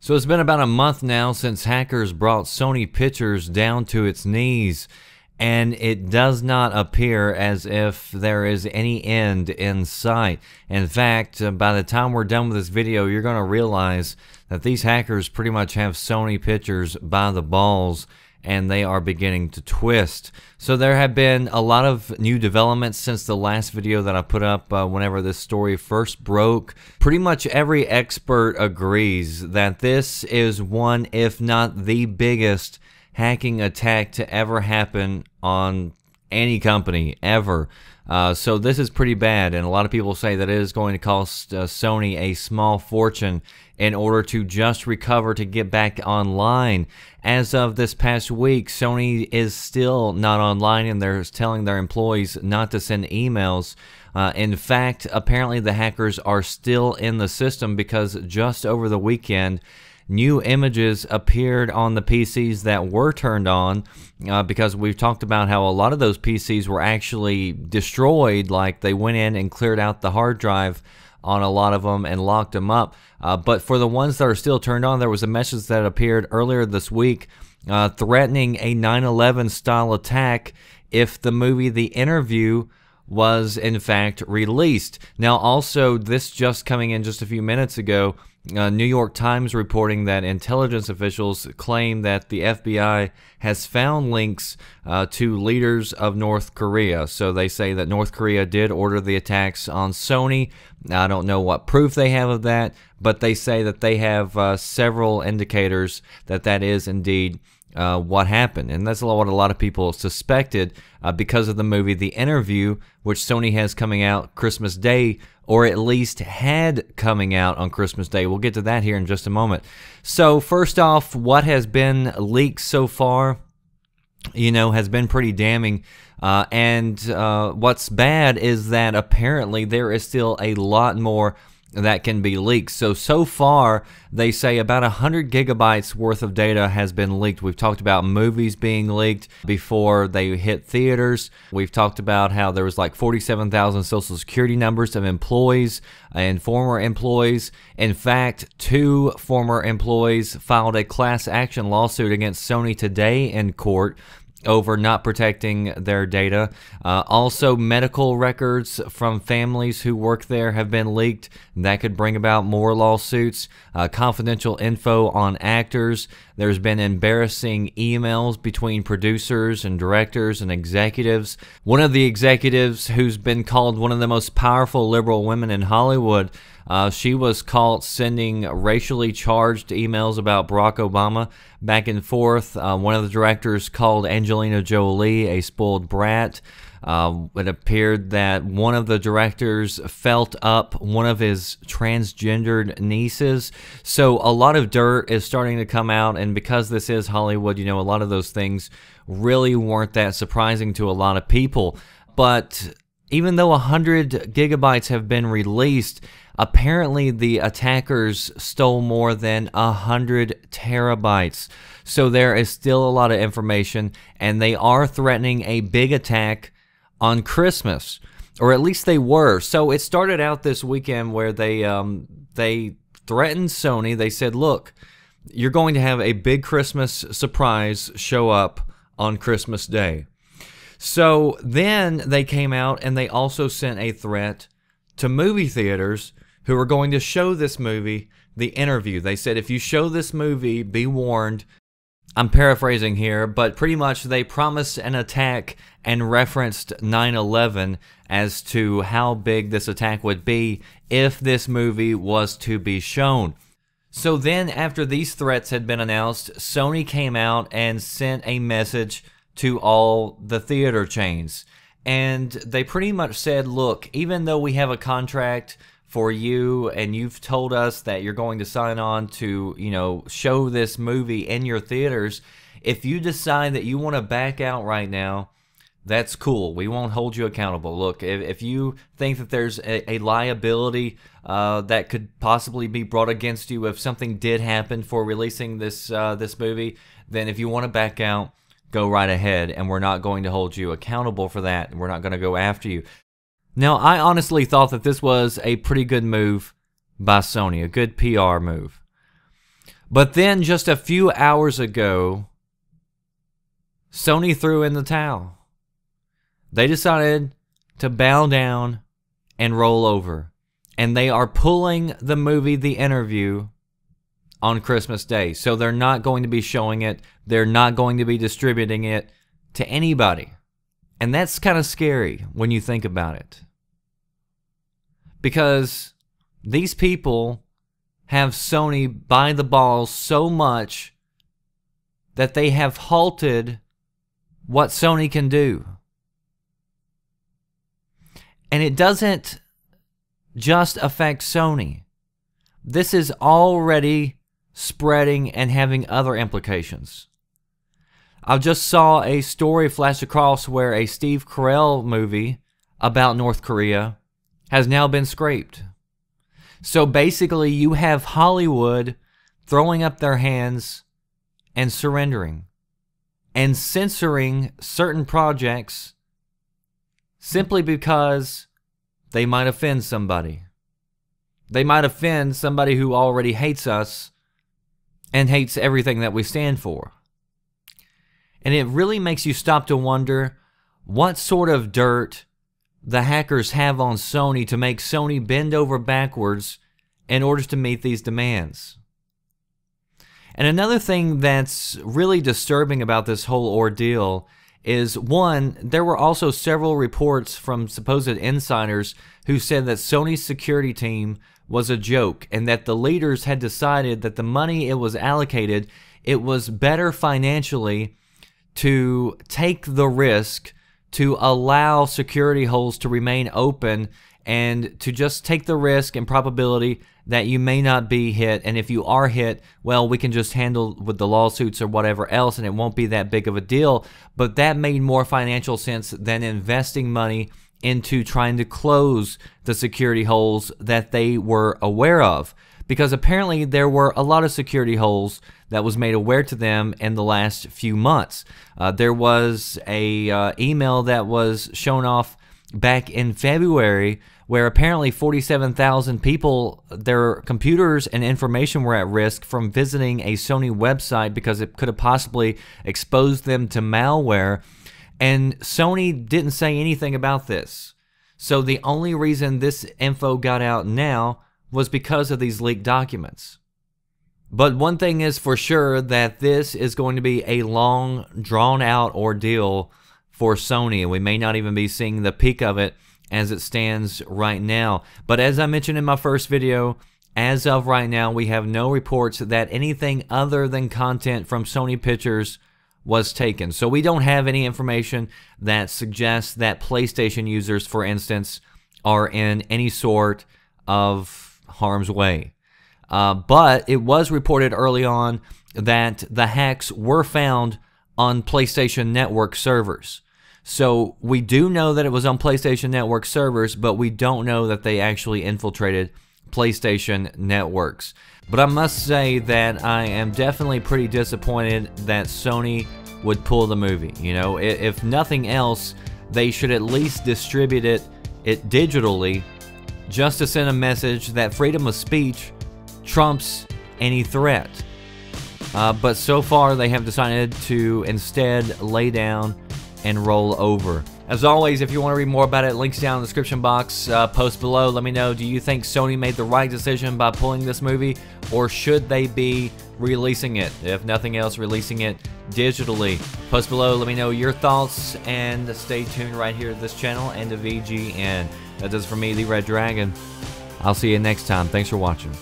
So it's been about a month now since hackers brought Sony Pictures down to its knees, and it does not appear as if there is any end in sight. In fact, by the time we're done with this video, you're going to realize that these hackers pretty much have Sony Pictures by the balls, and they are beginning to twist. So there have been a lot of new developments since the last video that I put up whenever this story first broke. Pretty much every expert agrees that this is one, if not the biggest, hacking attack to ever happen on any company ever. So this is pretty bad, and a lot of people say that it is going to cost Sony a small fortune in order to just recover to get back online. As of this past week, Sony is still not online, and they're telling their employees not to send emails. In fact, apparently the hackers are still in the system because just over the weekend, new images appeared on the PCs that were turned on, because we've talked about how a lot of those PCs were actually destroyed. Like, they went in and cleared out the hard drive on a lot of them and locked them up. But for the ones that are still turned on, there was a message that appeared earlier this week threatening a 9/11 style attack if the movie The Interview was in fact released. Now also, this just coming in just a few minutes ago, New York Times reporting that intelligence officials claim that the FBI has found links to leaders of North Korea. So they say that North Korea did order the attacks on Sony. Now, I don't know what proof they have of that, but they say that they have several indicators that that is indeed what happened. And that's what a lot of people suspected because of the movie The Interview, which Sony has coming out Christmas Day, or at least had coming out on Christmas Day. We'll get to that here in just a moment. So first off, what has been leaked so far, has been pretty damning. And what's bad is that apparently there is still a lot more that can be leaked. So far, they say about 100 gigabytes worth of data has been leaked. We've talked about movies being leaked before they hit theaters. We've talked about how there was like 47,000 social security numbers of employees and former employees. In fact, 2 former employees filed a class action lawsuit against Sony today in court over not protecting their data. Also, medical records from families who work there have been leaked. That could bring about more lawsuits. Confidential info on actors. There's been embarrassing emails between producers and directors and executives. One of the executives, who's been called one of the most powerful liberal women in Hollywood, she was caught sending racially charged emails about Barack Obama back and forth. One of the directors called Angelina Jolie a spoiled brat. It appeared that one of the directors felt up one of his transgendered nieces. So a lot of dirt is starting to come out, and because this is Hollywood, a lot of those things really weren't that surprising to a lot of people. But even though 100 gigabytes have been released, apparently the attackers stole more than 100 terabytes. So there is still a lot of information, and they are threatening a big attack on Christmas, or at least they were. So it started out this weekend where they threatened Sony. They said, look, you're going to have a big Christmas surprise show up on Christmas Day. So then they came out and they also sent a threat to movie theaters who are going to show this movie, The Interview. They said, if you show this movie, be warned. I'm paraphrasing here, but pretty much they promised an attack and referenced 9/11 as to how big this attack would be if this movie was to be shown. So then, after these threats had been announced, Sony came out and sent a message to all the theater chains. And they pretty much said, look, even though we have a contract for you and you've told us that you're going to sign on to, show this movie in your theaters, if you decide that you want to back out right now, that's cool. We won't hold you accountable. Look, if you think that there's a liability that could possibly be brought against you if something did happen for releasing this movie, then if you want to back out, go right ahead, and we're not going to hold you accountable for that. We're not going to go after you. Now, I honestly thought that this was a pretty good move by Sony, a good PR move. But then just a few hours ago, Sony threw in the towel. They decided to bow down and roll over. And they are pulling the movie The Interview on Christmas Day. So they're not going to be showing it. They're not going to be distributing it to anybody. And that's kind of scary when you think about it. Because these people have Sony by the balls so much that they have halted what Sony can do. And it doesn't just affect Sony. This is already spreading and having other implications. I just saw a story flash across where a Steve Carell movie about North Korea has now been scraped. So basically you have Hollywood throwing up their hands and surrendering and censoring certain projects simply because they might offend somebody. They might offend somebody who already hates us and hates everything that we stand for. And it really makes you stop to wonder what sort of dirt the hackers have on Sony to make Sony bend over backwards in order to meet these demands. And another thing that's really disturbing about this whole ordeal is, one, there were also several reports from supposed insiders who said that Sony's security team was a joke and that the leaders had decided that the money it was allocated, it was better financially to take the risk to allow security holes to remain open and to just take the risk and probability that you may not be hit. And if you are hit, well, we can just handle with the lawsuits or whatever else and it won't be that big of a deal. But that made more financial sense than investing money into trying to close the security holes that they were aware of. Because apparently there were a lot of security holes that was made aware to them in the last few months. There was a email that was shown off back in February where apparently 47,000 people, their computers and information were at risk from visiting a Sony website because it could have possibly exposed them to malware. And Sony didn't say anything about this. So the only reason this info got out now was because of these leaked documents. But one thing is for sure, that this is going to be a long, drawn-out ordeal for Sony, and we may not even be seeing the peak of it as it stands right now. But as I mentioned in my first video, as of right now, we have no reports that anything other than content from Sony Pictures was taken. So we don't have any information that suggests that PlayStation users, for instance, are in any sort of harm's way. But it was reported early on that the hacks were found on PlayStation Network servers. So we do know that it was on PlayStation Network servers, but we don't know that they actually infiltrated PlayStation networks. But I must say that I am definitely pretty disappointed that Sony would pull the movie. You know, if nothing else, they should at least distribute it digitally, just to send a message that freedom of speech trumps any threat. But so far, they have decided to instead lay down and roll over. As always, if you want to read more about it, links down in the description box. Post below. Let me know, do you think Sony made the right decision by pulling this movie, or should they be releasing it? If nothing else, releasing it digitally. Post below. Let me know your thoughts, and stay tuned right here to this channel and to VGN. That does it for me, the Red Dragon. I'll see you next time. Thanks for watching.